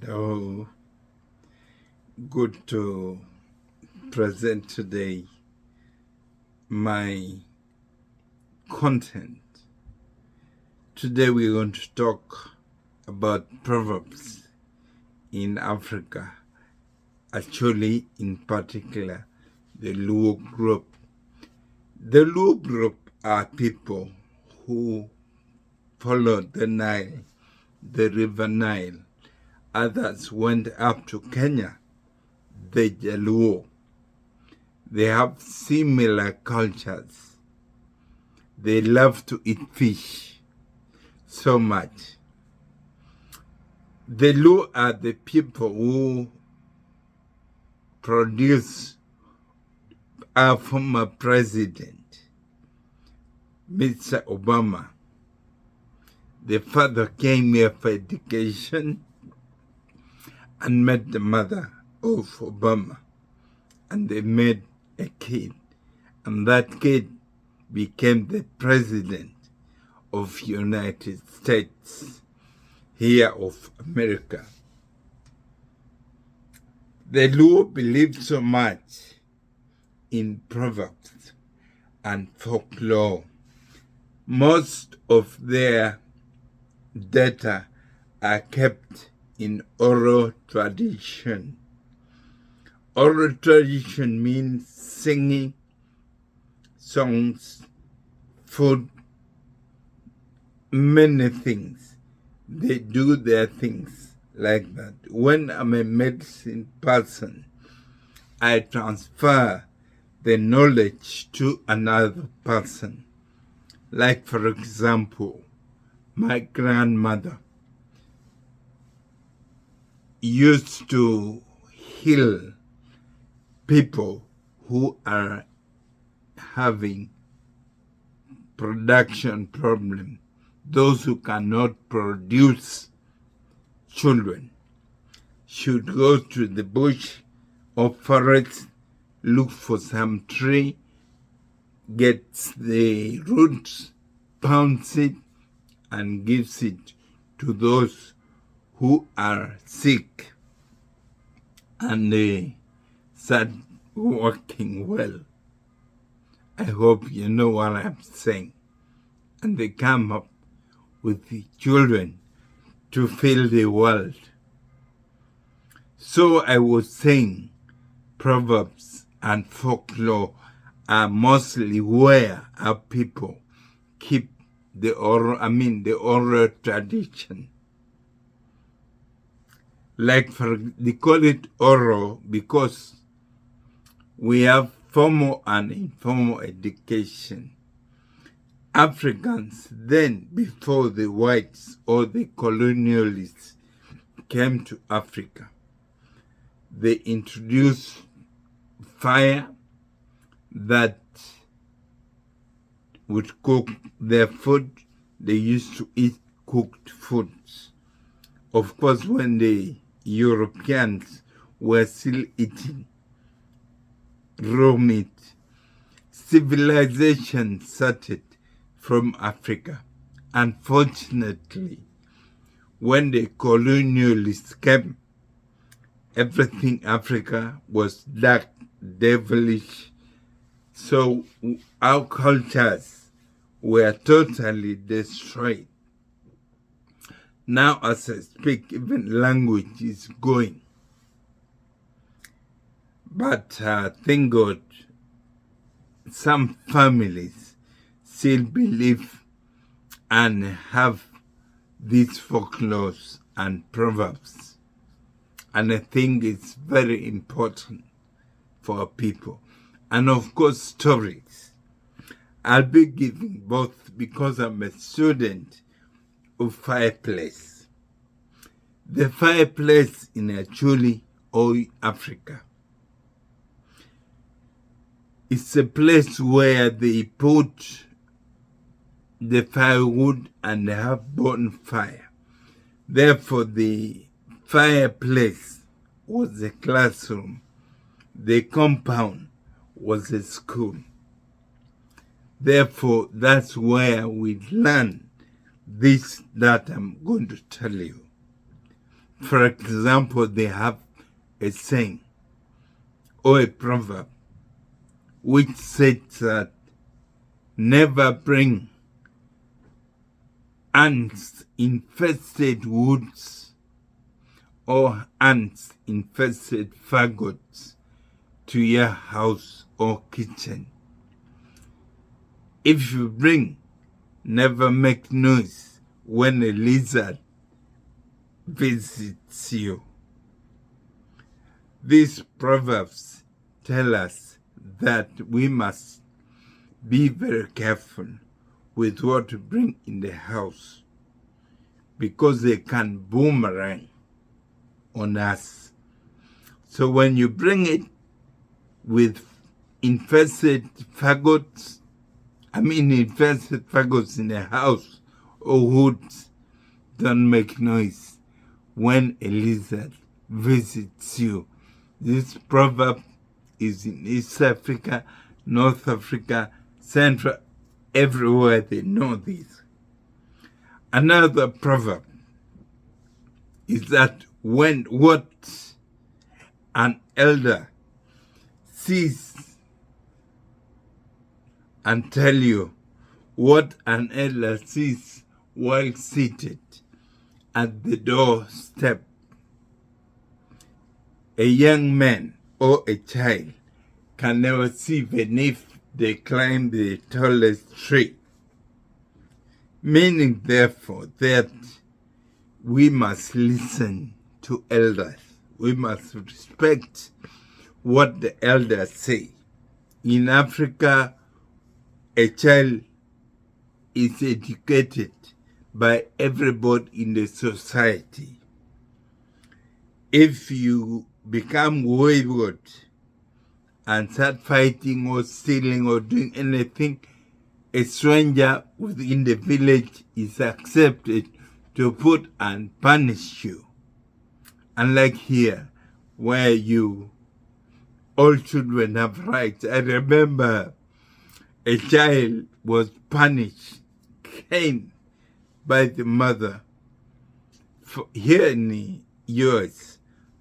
Oh, good to present today my content. Today we're going to talk about proverbs in Africa, actually in particular the Luo group. The Luo group are people who followed the Nile, the River Nile. Others went up to Kenya, the Jaluo. They have similar cultures. They love to eat fish so much. The Luo are the people who produce our former president, Mr. Obama. The father came here for education and met the mother of Obama, and they made a kid, and that kid became the president of United States here of America. The Luo believe so much in proverbs and folklore. Most of their data are kept in oral tradition. Oral tradition means singing, songs, food, many things. They do their things like that. When I'm a medicine person, I transfer the knowledge to another person. Like, for example, my grandmother used to heal people who are having production problem, those who cannot produce children. Should go to the bush or forest, look for some tree, get the roots, pounds it, and gives it to those who are sick, and they start working well. I hope you know what I'm saying. And they come up with the children to fill the world. So I was saying proverbs and folklore are mostly where our people keep the oral tradition. Like they call it oral because we have formal and informal education. Africans then, before the whites or the colonialists came to Africa, they introduced fire that would cook their food. They used to eat cooked foods. Of course, when the Europeans were still eating raw meat, civilization started from Africa. Unfortunately, when the colonialists came, everything Africa was dark, devilish. So our cultures were totally destroyed. Now, as I speak, even language is going. But thank God, some families still believe and have these folklores and proverbs. And I think it's very important for people. And of course, stories. I'll be giving both because I'm a student of fireplace. The fireplace in Acholi or Africa. It's a place where they put the firewood and have bonfire. Therefore, the fireplace was a classroom. The compound was a school. Therefore, that's where we learn this that I'm going to tell you. For example, they have a saying or a proverb which says that never bring ants-infested woods or ants-infested fagots to your house or kitchen. If you bring, never make noise when a lizard visits you. These proverbs tell us that we must be very careful with what we bring in the house, because they can boomerang on us. So when you bring it with infested fagots in the house or woods, don't make noise when a lizard visits you. This proverb is in East Africa, North Africa, Central, everywhere they know this. Another proverb is that when what an elder sees, and tell you what an elder sees while seated at the doorstep, a young man or a child can never see even if they climb the tallest tree. Meaning, therefore, that we must listen to elders. We must respect what the elders say. In Africa, a child is educated by everybody in the society. If you become wayward and start fighting or stealing or doing anything, a stranger within the village is accepted to put and punish you. Unlike here, where all children have rights. I remember a child was punished, caned by the mother here in the US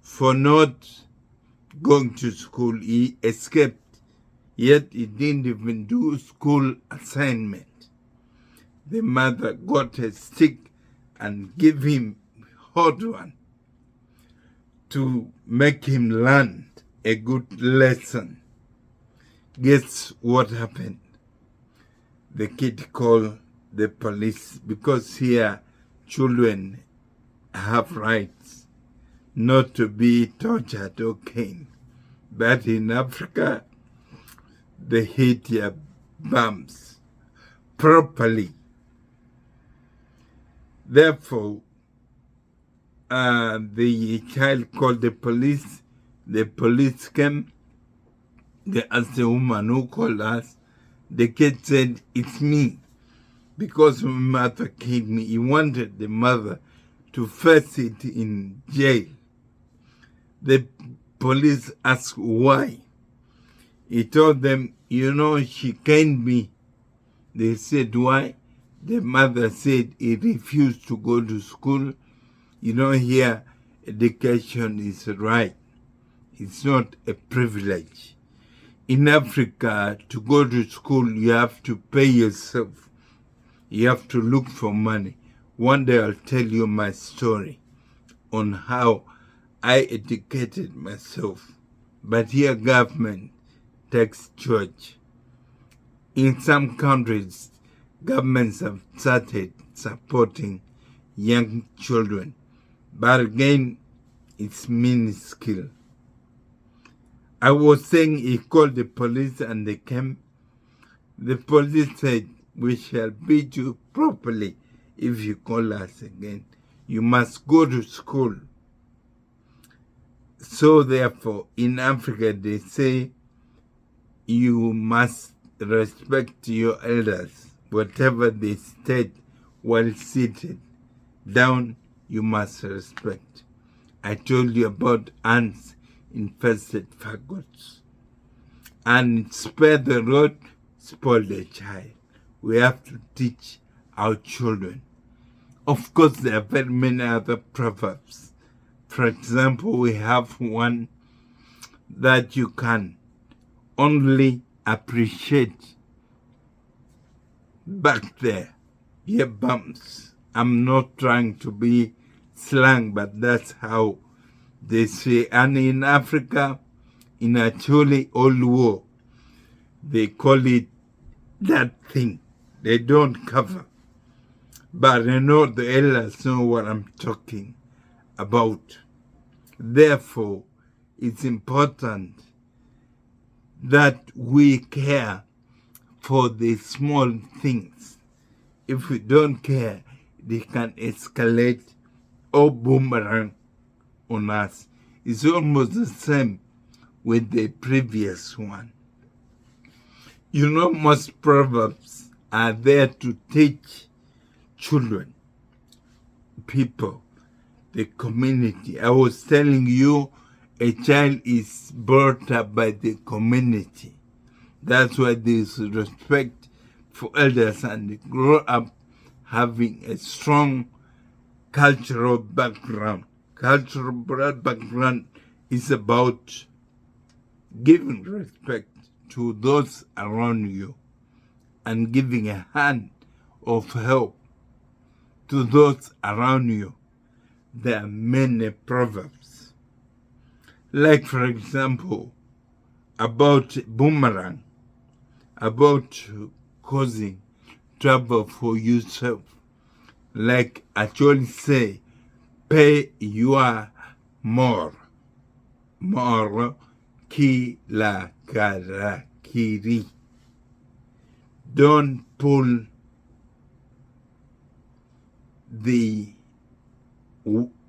for not going to school. He escaped, yet he didn't even do school assignment. The mother got a stick and gave him hot one to make him learn a good lesson. Guess what happened? The kid called the police, because here children have rights not to be tortured or caned. But in Africa, they hit your bums properly. Therefore, the child called the police. The police came. They asked the woman who called us. The kid said, "It's me, because my mother killed me." He wanted the mother to face it in jail. The police asked why. He told them, she caned me. They said, why? The mother said he refused to go to school. Here education is right. It's not a privilege. In Africa, to go to school, you have to pay yourself. You have to look for money. One day I'll tell you my story on how I educated myself. But here government takes charge. In some countries, governments have started supporting young children. But again, it's minuscule. I was saying he called the police and they came. The police said, "We shall beat you properly if you call us again. You must go to school." So therefore, in Africa, they say you must respect your elders. Whatever they state while seated down, you must respect. I told you about ants-infested fagots. And spare the rod, spoil the child. We have to teach our children. Of course, there are very many other proverbs For example, we have one that you can only appreciate back there. Ear bumps. I'm not trying to be slang, but that's how they say. And in Africa, in actually old war, they call it that thing. They don't cover. But I know the elders know what I'm talking about. Therefore, it's important that we care for the small things. If we don't care, they can escalate or boomerang on us. It's almost the same with the previous one. You know, most proverbs are there to teach children, people, the community. I was telling you, a child is brought up by the community. That's why there's respect for elders, and they grow up having a strong cultural background. Cultural background is about giving respect to those around you and giving a hand of help to those around you. There are many proverbs. Like, for example, about boomerang, about causing trouble for yourself. Like actually say, pay your more kila karakiri. Don't pull the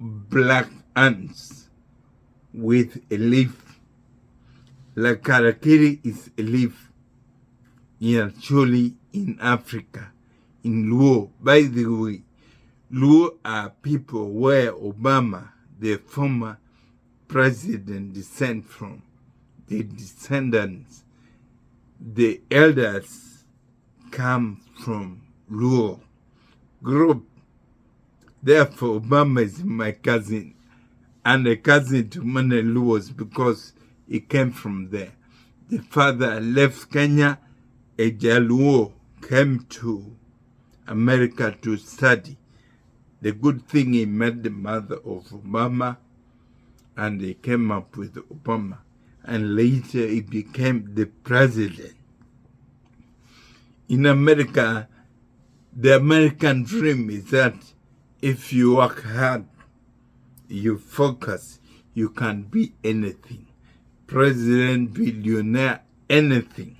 black ants with a leaf. La karakiri is a leaf. Actually in Africa, in Luo. By the way, Luo are people where Obama, the former president, descend from. The descendants, the elders come from Luo group. Therefore, Obama is my cousin, and a cousin to many Luos because he came from there. The father left Kenya. A Jaluo came to America to study. The good thing, he met the mother of Obama, and they came up with Obama. And later he became the president. In America, the American dream is that if you work hard, you focus, you can be anything. President, billionaire, anything.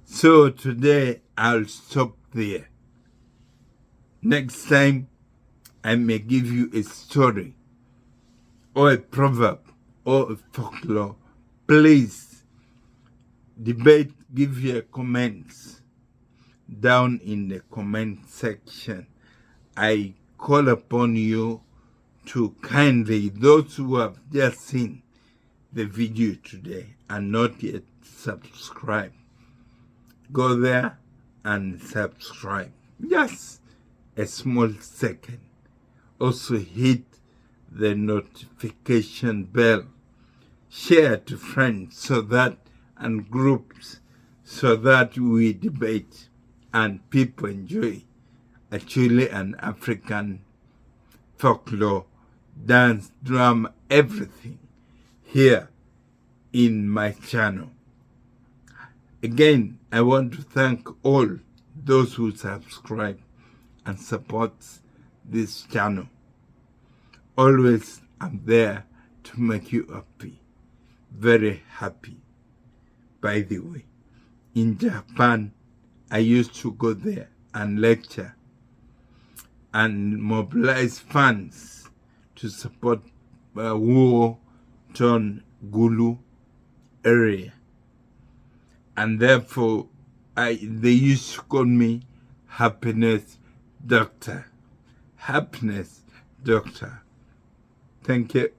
So today I'll stop there. Next time I may give you a story or a proverb or a folklore. Please debate, give your comments down in the comment section. I call upon you to kindly, those who have just seen the video today and not yet subscribed, go there and subscribe. Just a small second. Also hit the notification bell. Share to friends so that and groups so that we debate and people enjoy actually an African folklore, dance, drama, everything here in my channel. Again, I want to thank all those who subscribe and support this channel. Always I'm there to make you happy. Very happy. By the way, in Japan, I used to go there and lecture and mobilize funds to support war-torn Gulu area. And therefore, they used to call me Happiness Doctor. Happiness Doctor. Thank you.